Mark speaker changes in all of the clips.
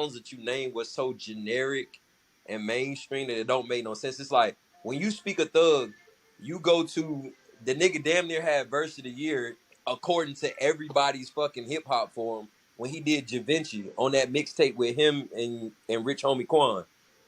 Speaker 1: songs that you name was so generic and mainstream that it don't make no sense. It's like when you speak of Thug, you go to the nigga damn near had verse of the year according to everybody's fucking hip hop forum when he did Da Vinci on that mixtape with him and Rich Homie Quan.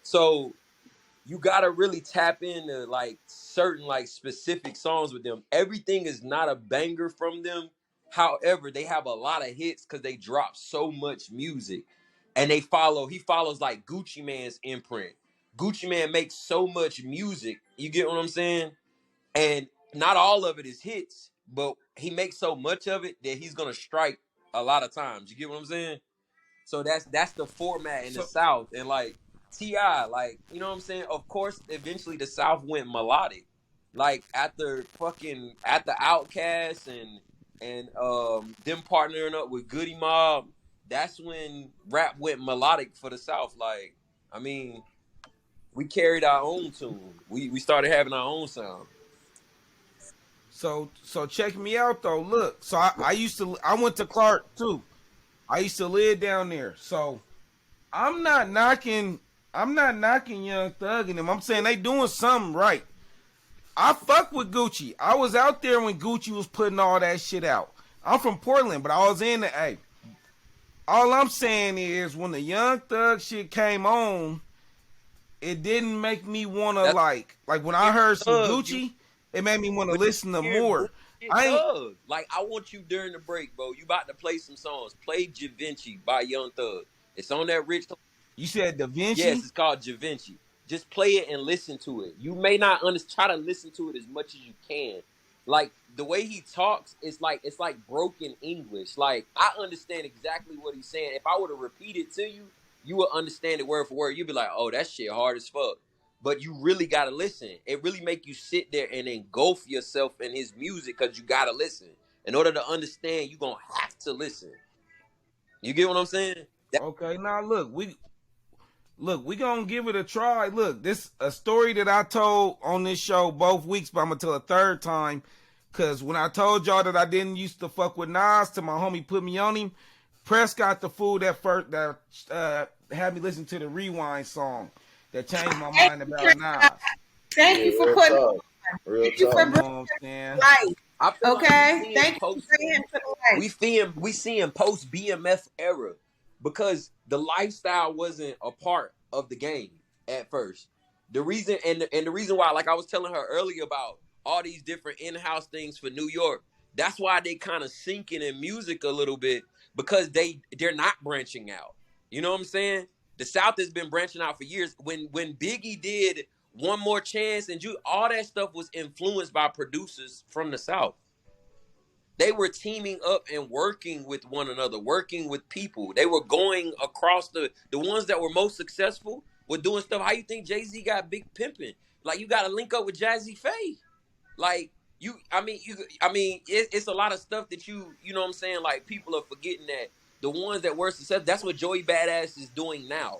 Speaker 1: So you gotta really tap into like certain like specific songs with them. Everything is not a banger from them. However, they have a lot of hits because they drop so much music, and he follows like Gucci Man's imprint. Gucci Man makes so much music. You get what I'm saying? And not all of it is hits, but he makes so much of it that he's gonna strike a lot of times. You get what I'm saying? So that's the format in the
Speaker 2: So
Speaker 1: South, and like Ti, like you know what I'm saying. Of course, eventually the South went melodic, like after Outkast and them partnering up with Goody Mob. That's when rap went melodic for the South. Like I mean, we carried our own tune. We started having our own sound.
Speaker 2: so check me out though. Look, so I went to Clark too. I used to live down there. So I'm not knocking Young Thug and them. I'm saying they doing something right. I fuck with Gucci. I was out there when Gucci was putting all that shit out. I'm from Portland, but I was in the A. All I'm saying is when the Young Thug shit came on, it didn't make me wanna
Speaker 1: That's
Speaker 2: like when I heard some
Speaker 1: Thug. You
Speaker 2: Gucci, it made me wanna
Speaker 1: but you
Speaker 2: listen to
Speaker 1: hearing
Speaker 2: more.
Speaker 1: bullshit
Speaker 2: I ain't
Speaker 1: Thug. Like I want you during the break, bro. You about to play some songs. Play Da Vinci by Young Thug. It's on that Rich.
Speaker 2: you said Da
Speaker 1: Yes,
Speaker 2: Vinci?
Speaker 1: it's called Da Vinci. Just play it and listen to it. You may not try to listen to it as much as you can. Like the way he talks, it's like broken English. Like I understand exactly what he's saying. If I were to repeat it to you, you would understand it word for word. You'd be like, "Oh, that shit hard as fuck." But you really gotta listen. It really make you sit there and engulf yourself in his music because you gotta listen. In order to understand, you gonna have to listen. You get what I'm saying?
Speaker 2: Okay, now look, we gonna give it a try. Look, this a story that I told on this show both weeks, but I'm gonna tell a third time. Cause when I told y'all that I didn't used to fuck with Nas till my homie put me on him, Prescott the fool that had me listen to the Rewind song that changed my mind about Nas.
Speaker 3: Thank
Speaker 4: Yeah,
Speaker 3: you for
Speaker 4: real
Speaker 3: putting.
Speaker 4: talk. Real
Speaker 3: Thank you
Speaker 4: talk.
Speaker 3: for
Speaker 2: You know
Speaker 3: bringing
Speaker 2: what I'm saying?
Speaker 3: light.
Speaker 1: I feel like
Speaker 3: Okay. Thank you for bringing him to the light.
Speaker 1: we seeing post BMF era because the lifestyle wasn't a part of the game at first. The reason and the reason why, like I was telling her earlier about all these different in-house things for New York, that's why they kind of sinking in music a little bit because they're not branching out. You know what I'm saying? The South has been branching out for years. When Biggie did One More Chance and you all that stuff was influenced by producers from the South. They were teaming up and working with one another, working with people. They were going across the ones that were most successful were doing stuff. How you think Jay-Z got big pimping? Like you got to link up with Jazzy Faye. Like it's a lot of stuff that you know what I'm saying. Like people are forgetting that the ones that were successful. That's what Joey Badass is doing now.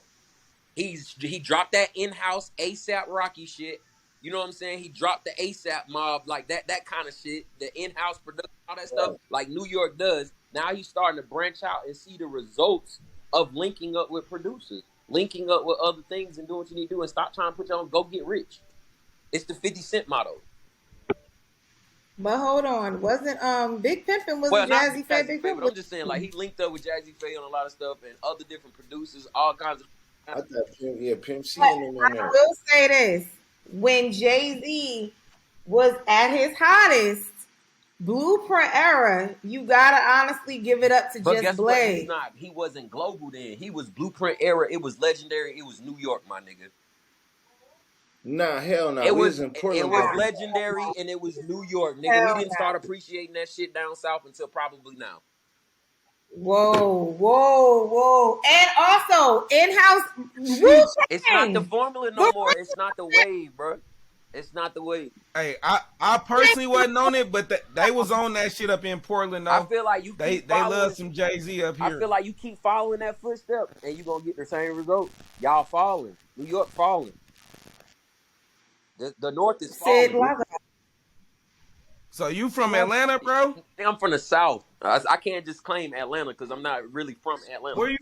Speaker 1: He dropped that in-house ASAP Rocky shit. You know what I'm saying? He dropped the ASAP mob, like that kind of shit, the in-house production, all that stuff,
Speaker 4: Right.
Speaker 1: like New York does. Now he's starting to branch out and see the results of linking up with producers, linking up with other things and doing what you need to do and stop trying to put your own go get rich. It's the 50 Cent motto.
Speaker 3: But hold on, wasn't Big Pimpin'
Speaker 1: Well,
Speaker 3: wasn't
Speaker 1: not
Speaker 3: Jazzy Faye
Speaker 1: Jazzy
Speaker 3: Big
Speaker 1: Faye,
Speaker 3: Pimpin'
Speaker 1: but I'm just saying like he linked up with Jazzy Faye on a lot of stuff and other different producers, all kinds of
Speaker 4: I thought Pimp C
Speaker 3: But
Speaker 4: and them on
Speaker 3: I
Speaker 4: there.
Speaker 3: will say this: when Jay Z was at his hottest, Blueprint era, you gotta honestly give it up to
Speaker 1: But
Speaker 3: Just
Speaker 1: guess what?
Speaker 3: Blaze.
Speaker 1: He wasn't global then. He was Blueprint era. It was legendary. It was New York, my nigga.
Speaker 4: Nah, hell no.
Speaker 1: It
Speaker 4: We was
Speaker 1: was
Speaker 4: in
Speaker 1: it
Speaker 4: Portland
Speaker 1: was
Speaker 4: back then.
Speaker 1: legendary and it was New York, nigga. We
Speaker 3: Hell
Speaker 1: didn't start
Speaker 3: no.
Speaker 1: appreciating that shit down south until probably now.
Speaker 3: Whoa, whoa, whoa. And also in-house
Speaker 1: It's not the
Speaker 3: Wu-Tang.
Speaker 1: formula no
Speaker 3: The
Speaker 1: more. It's not the wave, bro. It's not the wave.
Speaker 2: Hey, I personally wasn't on it, but they was on that shit up in Portland
Speaker 1: I
Speaker 2: though.
Speaker 1: feel like you
Speaker 2: They
Speaker 1: keep
Speaker 2: they love
Speaker 1: following.
Speaker 2: some Jay-Z up
Speaker 1: I
Speaker 2: here.
Speaker 1: feel like you keep following that footstep, and you're gonna get the same result. Y'all falling. New York falling. The North is
Speaker 3: Sid
Speaker 1: falling.
Speaker 3: Lover.
Speaker 2: So you from
Speaker 1: Man,
Speaker 2: Atlanta, bro?
Speaker 1: I'm from the South. I can't just claim Atlanta because I'm not really from Atlanta.
Speaker 2: Where you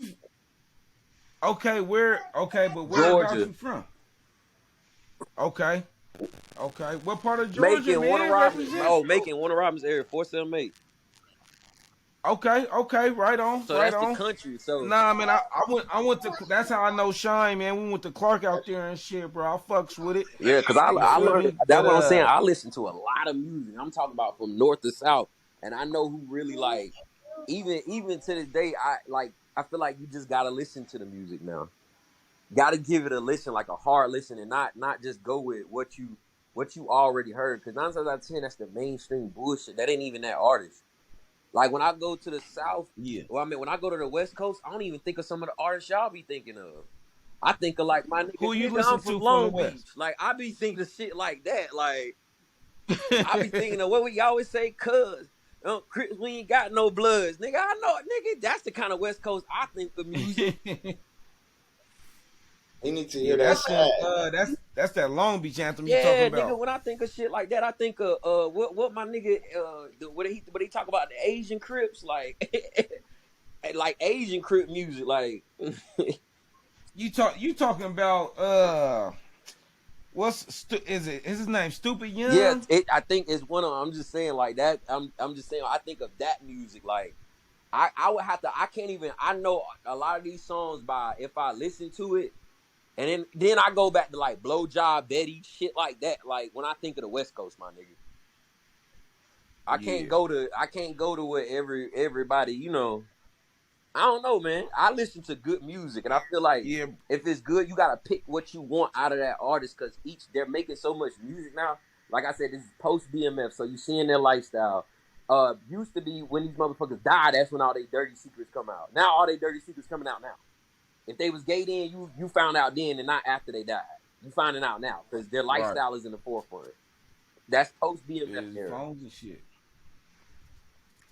Speaker 2: Okay, where? Okay, but whereabouts
Speaker 1: Georgia.
Speaker 2: you from? Okay, okay. What part of Georgia,
Speaker 1: Macon, Warner
Speaker 2: man?
Speaker 1: Robins.
Speaker 2: Represent.
Speaker 1: Oh, Macon, Warner Robins area, 478.
Speaker 2: Okay, okay. Right on,
Speaker 1: So
Speaker 2: right
Speaker 1: that's the
Speaker 2: on.
Speaker 1: country. So
Speaker 2: Nah, man, I went to. That's how I know Shyne, man. We went to Clark out there and shit, bro. I fucks with it.
Speaker 1: yeah, because
Speaker 2: You
Speaker 1: I
Speaker 2: feel
Speaker 1: learned
Speaker 2: me?
Speaker 1: that's
Speaker 2: But
Speaker 1: what I'm saying. I listen to a lot of music. I'm talking about from north to south, and I know who really like. Even to this day, I feel like you just gotta listen to the music now. Gotta give it a listen, like a hard listen, and not just go with what you already heard. Because 9 times out of 10, that's the mainstream bullshit. That ain't even that artist. Like when I go to the south,
Speaker 2: yeah.
Speaker 1: well, I mean when I go to the west coast, I don't even think of some of the artists y'all be thinking of. I think of like my
Speaker 2: Who you
Speaker 1: nigga, I'm
Speaker 2: listen
Speaker 1: from
Speaker 2: to from the
Speaker 1: Long
Speaker 2: West?
Speaker 1: Beach. Like I be thinking of shit like that. Like I be thinking of what we always say, cuz. Chris, we ain't got no bloods. Nigga, I know, nigga, that's the kind of West Coast I think of music.
Speaker 4: He need to
Speaker 2: Yeah,
Speaker 4: hear that
Speaker 2: that's them.
Speaker 4: side.
Speaker 2: That's that Long Beach anthem you talking
Speaker 1: Yeah, nigga,
Speaker 2: about.
Speaker 1: when I think of shit like that, I think of what my nigga what he talk about the Asian Crips, like like Asian Crip music, like
Speaker 2: You talking about is his name Stupid
Speaker 1: yeah,
Speaker 2: Young?
Speaker 1: I think it's one of I'm just saying like that. I'm just saying I think of that music like I would have to I can't even I know a lot of these songs by if I listen to it and then I go back to like Blowjob Betty shit like that like when I think of the West Coast, my nigga.
Speaker 2: Yeah.
Speaker 1: I can't go to what everybody, you know. I don't know, man. I listen to good music and I feel like
Speaker 2: Yeah.
Speaker 1: if it's good, you gotta pick what you want out of that artist because they're making so much music now. Like I said, this is post BMF, so you seeing their lifestyle. Used to be when these motherfuckers died, that's when all their dirty secrets come out. Now all their dirty secrets coming out now. If they was gay then, you found out then and not after they died. You finding out now because their
Speaker 2: Right.
Speaker 1: lifestyle is in the forefront. That's post BMF
Speaker 2: Yeah,
Speaker 1: era.
Speaker 2: phones and shit.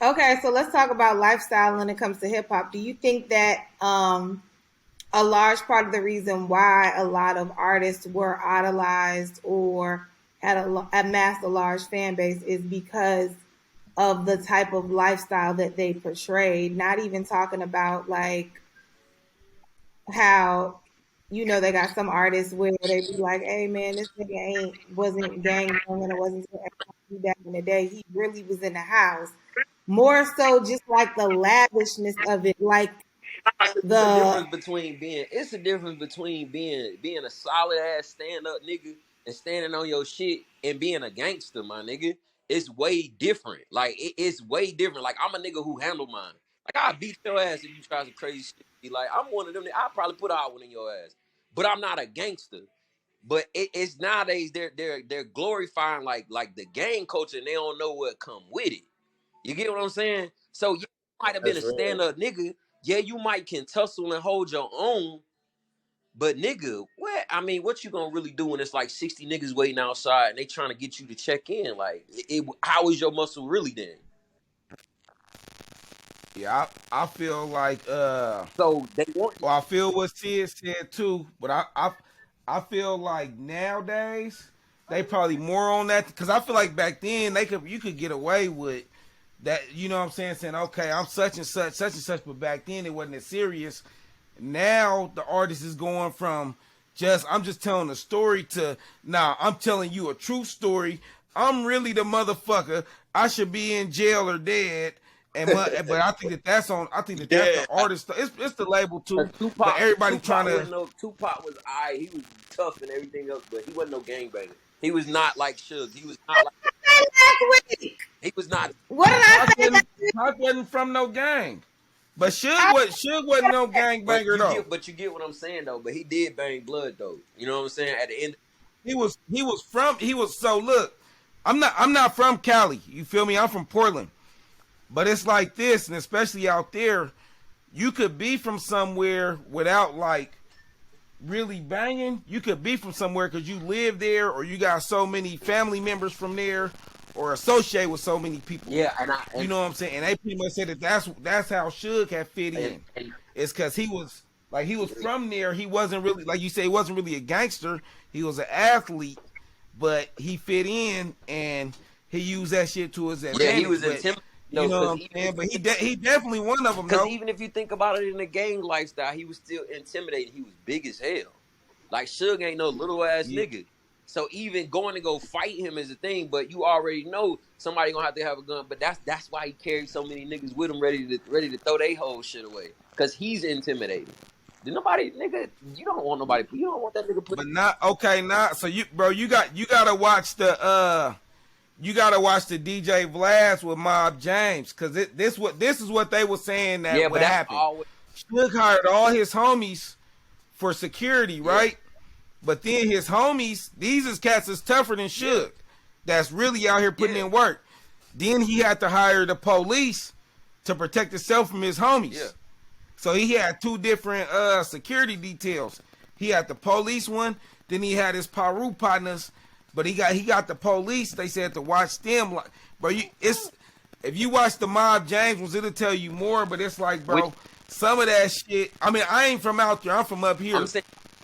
Speaker 3: Okay, so let's talk about lifestyle when it comes to hip hop. Do you think that a large part of the reason why a lot of artists were idolized or amassed a large fan base is because of the type of lifestyle that they portrayed? Not even talking about like how they got some artists where they be like, "Hey man, this nigga wasn't gang banging, it wasn't back in the day. He really was in the house." More so, just like the lavishness of it, like
Speaker 1: It's a
Speaker 3: the
Speaker 1: difference between being a solid ass stand up nigga and standing on your shit and being a gangster, my nigga. It's way different. Like it's way different. Like I'm a nigga who handle mine. Like I beat your ass if you try some crazy shit. Be like I'm one of them. I'll probably put out one in your ass, but I'm not a gangster. But it's nowadays they're glorifying like the gang culture and they don't know what come with it. You get what I'm saying? So yeah, you might have been a
Speaker 4: That's real.
Speaker 1: stand up nigga. Yeah, you might can tussle and hold your own, but nigga, what? I mean, what you gonna really do when it's like 60 niggas waiting outside and they trying to get you to check in? Like, how is your muscle really then?
Speaker 2: Yeah, I feel like
Speaker 1: So they want
Speaker 2: well, I feel what Sid said too, but I feel like nowadays they probably more on that because I feel like back then you could get away with that. You know what I'm saying okay, I'm such and such, but back then it wasn't as serious. Now the artist is going from I'm just telling a story to I'm telling you a true story. I'm really the motherfucker. I should be in jail or dead. But I think that's on. I think that's
Speaker 1: yeah.
Speaker 2: the artist. It's the label too. But
Speaker 1: Tupac,
Speaker 2: everybody trying
Speaker 1: Tupac
Speaker 2: to.
Speaker 1: wasn't no Tupac was he was tough and everything else, but he wasn't no gangbanger. He was not like Suge. He was not like
Speaker 3: last week.
Speaker 1: he was not.
Speaker 3: What did I say last week?
Speaker 2: Pac wasn't from no gang. But
Speaker 3: I,
Speaker 2: Suge wasn't no gangbanger though.
Speaker 1: But you get what I'm saying though. But he did bang blood though. You know what I'm saying? At the end,
Speaker 2: So look, I'm not from Cali. You feel me? I'm from Portland. But it's like this, and especially out there, you could be from somewhere without like really banging. You could be from somewhere because you live there, or you got so many family members from there, or associate with so many people.
Speaker 1: yeah,
Speaker 2: You know what I'm saying? And they pretty much said that that's how Suge had fit in.
Speaker 1: and
Speaker 2: It's because he was from there. He wasn't really like you say. He wasn't really a gangster. He was an athlete, but he fit in and he used that shit to his advantage.
Speaker 1: yeah, he was
Speaker 2: But
Speaker 1: intimidating.
Speaker 2: You
Speaker 1: No,
Speaker 2: know what
Speaker 1: because
Speaker 2: I'm saying? But he definitely one of them, though.
Speaker 1: even if you think about it in the gang lifestyle, he was still intimidating. He was big as hell. Like Suge ain't no little ass
Speaker 2: Yeah.
Speaker 1: nigga. So even going to go fight him is a thing, but you already know somebody gonna have to have a gun. But that's why he carries so many niggas with him, ready to throw their whole shit away, because he's intimidating. Did nobody, nigga? You don't want nobody. You don't want that nigga put.
Speaker 2: But not okay. Not so you, bro. You gotta watch the DJ Vlad with Mob James, because this is what they were saying that
Speaker 1: Yeah,
Speaker 2: would
Speaker 1: but that's
Speaker 2: happen.
Speaker 1: always.
Speaker 2: Suge hired all his homies for security, right? But then his homies, these is cats is tougher than Suge. That's really out here putting in work. Then he had to hire the police to protect himself from his homies.
Speaker 1: Yeah.
Speaker 2: So he had two different security details. He had the police one, then he had his Paru partners, but he got the police. They said to watch them. Like, bro, if you watch the Mob James ones, it'll tell you more. But it's like, bro, some of that shit. I mean, I ain't from out there. I'm from up here.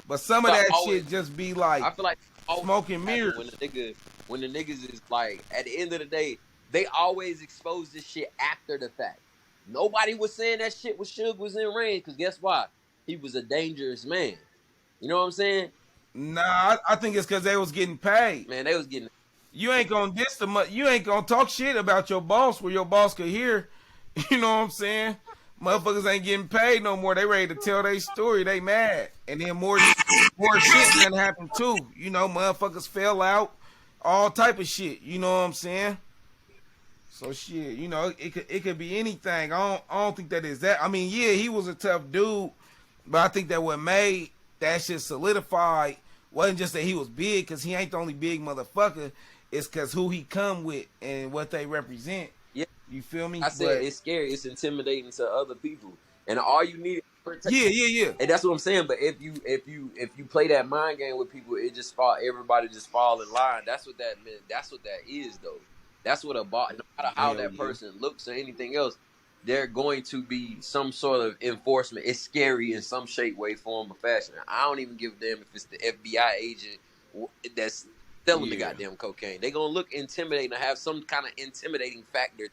Speaker 2: But some of that shit just be like,
Speaker 1: I feel like
Speaker 2: smoking mirrors.
Speaker 1: When the niggas is like, at the end of the day, they always expose this shit after the fact. Nobody was saying that shit when Suge was in range, because guess why? He was a dangerous man. You know what I'm saying?
Speaker 2: Nah, I think it's because they was getting paid.
Speaker 1: Man, they was getting.
Speaker 2: You ain't gonna you ain't gonna talk shit about your boss where your boss could hear. You know what I'm saying? Motherfuckers ain't getting paid no more. They ready to tell their story. They mad, and then more shit gonna happen too. You know, motherfuckers fell out, all type of shit. You know what I'm saying? So shit, you know, it could be anything. I don't think that is that. I mean, yeah, he was a tough dude, but I think that what made that shit solidified wasn't just that he was big, because he ain't the only big motherfucker. It's because who he come with and what they represent.
Speaker 1: Yeah,
Speaker 2: you feel me?
Speaker 1: I said it's scary. It's intimidating to other people, and all you need.
Speaker 2: Yeah.
Speaker 1: And that's what I'm saying. But if you play that mind game with people, everybody just fall in line. That's what that meant. That's what that is, though. That's what no matter how that person looks or anything else, they're going to be some sort of enforcement. It's scary in some shape, way, form, or fashion. I don't even give a damn if it's the FBI agent that's selling the goddamn cocaine. They're going to look intimidating or have some kind of intimidating factor.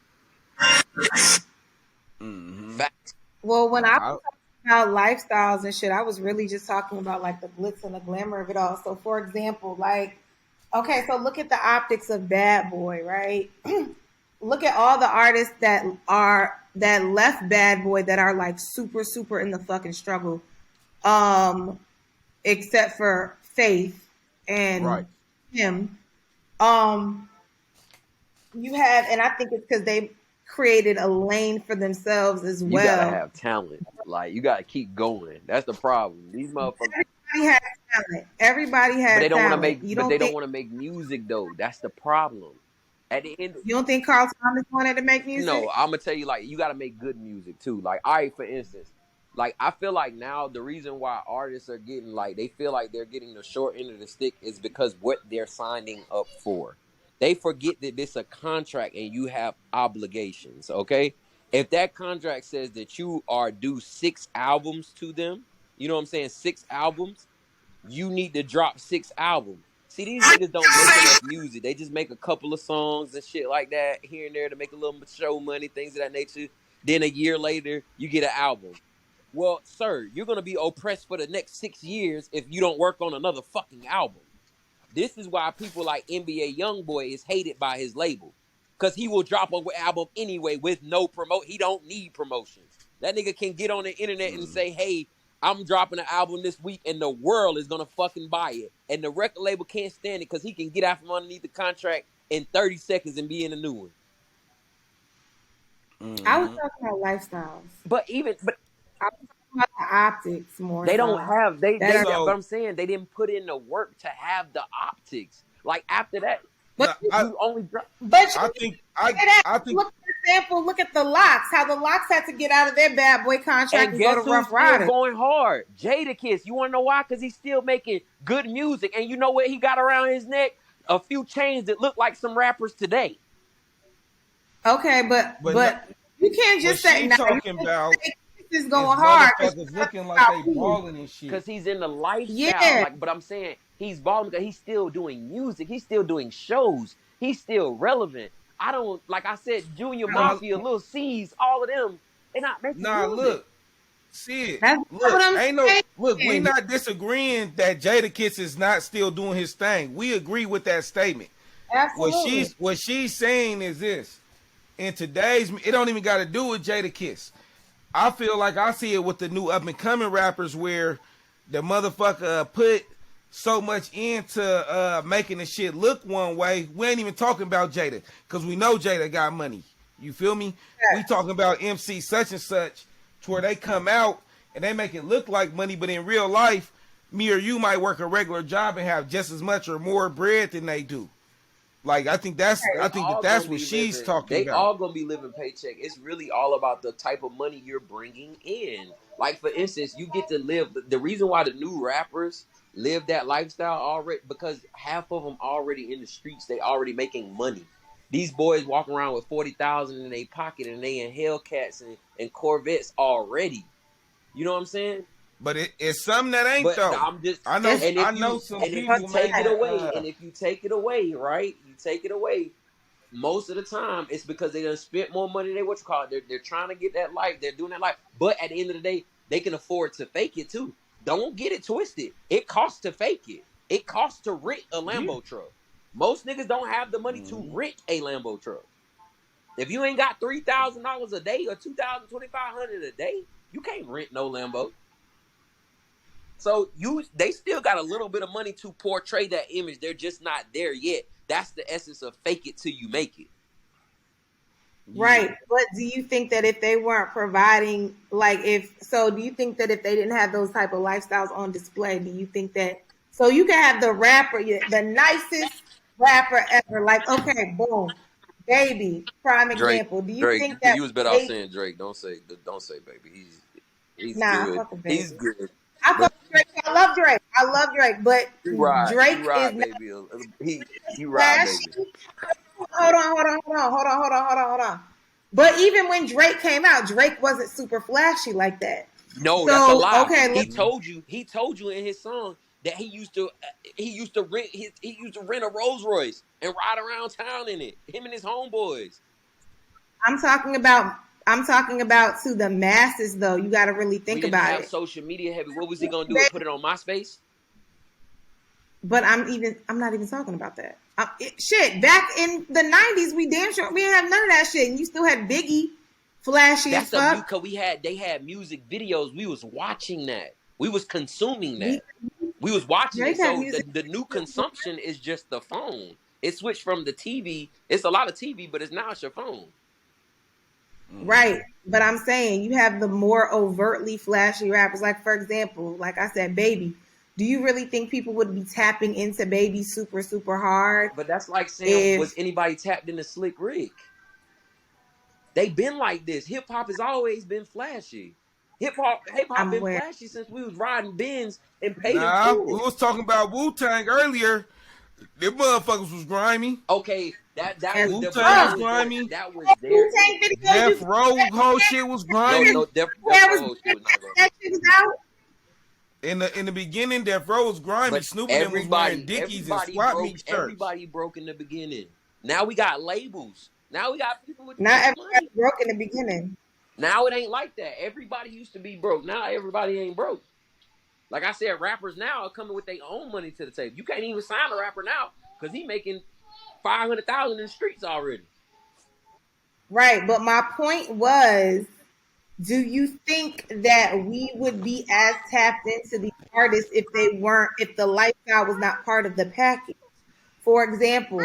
Speaker 1: Fact.
Speaker 3: Well, when I was talking about lifestyles and shit, I was really just talking about like the glitz and the glamour of it all. So, for example, like, okay, so look at the optics of Bad Boy, right? Look at all the artists that left Bad Boy that are like super, super in the fucking struggle. Except for Faith and him. You have, and I think it's because they created a lane for themselves as well.
Speaker 1: You gotta have talent. Like, you gotta keep going. That's the problem. These motherfuckers.
Speaker 3: Everybody has talent. Everybody has
Speaker 1: but they don't
Speaker 3: talent.
Speaker 1: They don't want to make music though. That's the problem. At the end,
Speaker 3: you don't think Carl Thomas wanted to make music?
Speaker 1: No, I'm gonna tell you, like, you gotta make good music too. Like, all right, for instance, like, I feel like now the reason why artists are getting, like, they feel like they're getting the short end of the stick is because what they're signing up for. They forget that this is a contract and you have obligations, okay? If that contract says that you are due 6 albums to them, you know what I'm saying, 6 albums, you need to drop 6 albums. See, these niggas don't make enough music. They just make a couple of songs and shit like that here and there to make a little show money, things of that nature. Then a year later, you get an album. Well, sir, you're going to be oppressed for the next 6 years if you don't work on another fucking album. This is why people like NBA Youngboy is hated by his label. Because he will drop an album anyway with no promote. He don't need promotions. That nigga can get on the internet and say, hey, I'm dropping an album this week and the world is going to fucking buy it. And the record label can't stand it because he can get out from underneath the contract in 30 seconds and be in a new one.
Speaker 3: I was talking about lifestyles.
Speaker 1: But
Speaker 3: I was talking about the optics more.
Speaker 1: They don't have,
Speaker 2: So,
Speaker 1: I'm saying they didn't put in the work to have the optics. Like, after that,
Speaker 3: but
Speaker 1: you only drop.
Speaker 3: But
Speaker 2: I think
Speaker 3: look at the sample. Look at the Locks. How the Locks had to get out of their Bad Boy contract and
Speaker 1: guess
Speaker 3: go to
Speaker 1: who's
Speaker 3: Rough
Speaker 1: still
Speaker 3: Rider.
Speaker 1: going hard? Jadakiss. You want to know why? Because he's still making good music. And you know what he got around his neck? A few chains that look like some rappers today.
Speaker 3: Okay, but you can't just say
Speaker 2: now. Talking about
Speaker 3: this is going hard.
Speaker 2: Motherfuckers looking like they balling and shit.
Speaker 1: Because he's in the lifestyle.
Speaker 3: Yeah.
Speaker 1: Like, but I'm saying he's balling because he's still doing music. He's still doing shows. He's still relevant. I don't, like I said, Junior
Speaker 2: Nah,
Speaker 1: Mafia, Lil C's, all of them, they not making
Speaker 2: nah,
Speaker 1: music.
Speaker 2: look. See it.
Speaker 3: That's
Speaker 2: Look,
Speaker 3: what I'm
Speaker 2: ain't no
Speaker 3: saying.
Speaker 2: look. We not disagreeing that Jadakiss is not still doing his thing. We agree with that statement.
Speaker 3: Absolutely.
Speaker 2: What she's saying is this: in today's, it don't even got to do with Jadakiss. I feel like I see it with the new up and coming rappers where the motherfucker put so much into making the shit look one way. We ain't even talking about Jada because we know Jada got money. You feel me? We talking about MC such and such to where they come out and they make it look like money, but in real life, me or you might work a regular job and have just as much or more bread than they do. Like I think that's what she's talking
Speaker 1: They
Speaker 2: about.
Speaker 1: all gonna be living paycheck. It's really all about the type of money you're bringing in. Like for instance, you get to live. The reason why the new rappers live that lifestyle already because half of them already in the streets. They already making money. These boys walk around with 40,000 in their pocket and they in Hellcats and Corvettes already. You know what I'm saying?
Speaker 2: But it's something that ain't
Speaker 1: But
Speaker 2: though.
Speaker 1: I'm just
Speaker 2: I know
Speaker 1: and if
Speaker 2: I know
Speaker 1: you
Speaker 2: some
Speaker 1: and if
Speaker 2: people
Speaker 1: you take
Speaker 2: man,
Speaker 1: it away, and if you take it away, right? You take it away. Most of the time, it's because they done spent more money than what you call it. They're trying to get that life. They're doing that life. But at the end of the day, they can afford to fake it too. Don't get it twisted. It costs to fake it. It costs to rent a Lambo truck. Most niggas don't have the money to rent a Lambo truck. If you ain't got $3,000 a day or $2,500 a day, you can't rent no Lambo. So they still got a little bit of money to portray that image. They're just not there yet. That's the essence of fake it till you make it.
Speaker 3: Right. But do you think that if they weren't providing, do you think that if they didn't have those type of lifestyles on display, do you think that, so you can have the rapper, the nicest rapper ever, like, okay, boom, baby, prime example. Do you think that
Speaker 1: You was better off saying Drake. Don't say baby. He's good.
Speaker 3: Fuck with
Speaker 1: He's
Speaker 3: baby.
Speaker 1: good.
Speaker 3: I fuck with Drake. I love Drake. I love Drake, but
Speaker 1: You ride,
Speaker 3: Drake is
Speaker 1: baby. You ride,
Speaker 3: flashy.
Speaker 1: baby.
Speaker 3: Hold on. But even when Drake came out, Drake wasn't super flashy like that.
Speaker 1: No,
Speaker 3: So,
Speaker 1: that's a lie.
Speaker 3: okay,
Speaker 1: He told you in his song that he used to rent a Rolls Royce and ride around town in it. Him and his homeboys.
Speaker 3: I'm talking about to the masses though. You got to really think
Speaker 1: We didn't
Speaker 3: about
Speaker 1: have
Speaker 3: it.
Speaker 1: social media heavy. What was he gonna do? Put it on MySpace?
Speaker 3: But I'm not even talking about that. Shit, back in the 90s, we damn sure we didn't have none of that shit, and you still had Biggie, flashy as fuck.
Speaker 1: Because they had music videos. We was watching that. We was consuming that. We was watching it. So the new consumption is just the phone. It switched from the TV. It's a lot of TV, but now it's your phone.
Speaker 3: Right. But I'm saying you have the more overtly flashy rappers. Like, for example, like I said, Baby. Do you really think people would be tapping into Baby super, super hard?
Speaker 1: But that's like saying, was anybody tapped into Slick Rick? They been like this. Hip hop has always been flashy. Hip hop been flashy since we was riding Benz and paid in full.
Speaker 2: We was talking about Wu-Tang earlier. Them motherfuckers was grimy.
Speaker 1: Okay, that was
Speaker 2: Wu-Tang was grimy.
Speaker 1: That was their
Speaker 2: Death Row whole shit was grimy.
Speaker 1: No, Death Row whole shit was not
Speaker 3: that shit was out.
Speaker 2: In the beginning, Death Row was grimy.
Speaker 1: But
Speaker 2: Snoop and was wearing Dickies and swap meet shirts.
Speaker 1: Everybody broke in the beginning. Now we got labels. Now we got people with
Speaker 3: not everybody broke in the beginning.
Speaker 1: Now it ain't like that. Everybody used to be broke. Now everybody ain't broke. Like I said, rappers now are coming with their own money to the table. You can't even sign a rapper now because he making $500,000 in the streets already.
Speaker 3: Right, but my point was, do you think that we would be as tapped into the artists if the lifestyle was not part of the package? For example,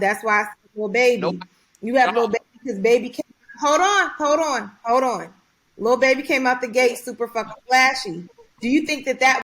Speaker 3: that's why I said Lil Baby. Nope. You have Lil Baby because Baby came. Hold on. Lil Baby came out the gate super fucking flashy. Do you think that